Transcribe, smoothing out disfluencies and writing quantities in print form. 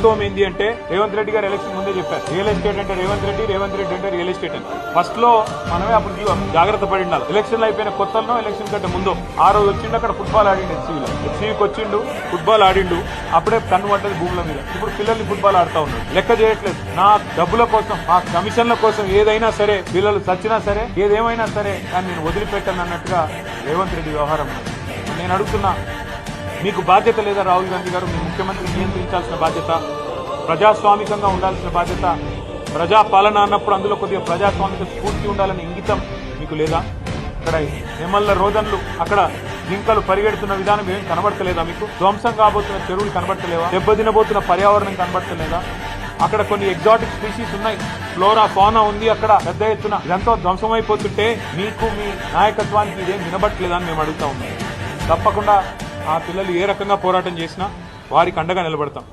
వాస్తవం ఏంటి అంటే రేవంత్ రెడ్డి గారు ఎలక్షన్ ముందే చెప్పారు రియల్ ఎస్టేట్ అంటే రేవంత్ రెడ్డి అంటే రియల్ ఎస్టేట్ అని. ఫస్ట్ లో మనమే అప్పుడు జాగ్రత్త పడి ఉండాలి. ఎలక్షన్లు అయిపోయిన కొత్తలో ఎలక్షన్ కంటే ముందు ఆ రోజు వచ్చిండు అక్కడ ఫుట్బాల్ ఆడిండు హెచ్సీకి వచ్చిండు ఫుట్బాల్ ఆడిండు అప్పుడే కన్ను పడ్డది భూముల మీద. ఇప్పుడు పిల్లల్ని ఫుట్బాల్ ఆడుతా ఉన్నారు. లెక్క చేయట్లేదు. నా డబ్బుల కోసం ఆ కమిషన్ల కోసం ఏదైనా సరే పిల్లలు చచ్చినా సరే ఏదేమైనా సరే కానీ నేను వదిలిపెట్టాను అన్నట్టుగా రేవంత్ రెడ్డి వ్యవహారం. నేను అడుగుతున్నా మీకు బాధ్యత లేదా రాహుల్ గాంధీ గారు? మీ ముఖ్యమంత్రి నియంత్రించాల్సిన బాధ్యత, ప్రజాస్వామికంగా ఉండాల్సిన బాధ్యత, ప్రజాపాలన అన్నప్పుడు అందులో కొద్దిగా ప్రజాస్వామిక స్ఫూర్తి ఉండాలనే ఇంగితం మీకు లేదా? అక్కడ నెమళ్ళ రోదన్లు అక్కడ జింకలు పరిగెడుతున్న విధానం ఏం కనబడతలేదా మీకు? ధ్వంసం కాబోతున్న చెరువులు కనబడతలేవా? దెబ్బతినబోతున్న పర్యావరణం కనబడతలేదా? అక్కడ కొన్ని ఎగ్జాటిక్ స్పీషీస్ ఉన్నాయి, ఫ్లోరా ఫౌనా ఉంది అక్కడ పెద్ద ఎత్తున. ఇదంతా ధ్వంసమైపోతుంటే మీకు మీ నాయకత్వానికి ఇదేం వినబట్టలేదా అని మేము అడుగుతా ఉన్నాం. తప్పకుండా ఆ పిల్లలు ఏ రకంగా పోరాటం చేసినా వారికి అండగా నిలబడతాం.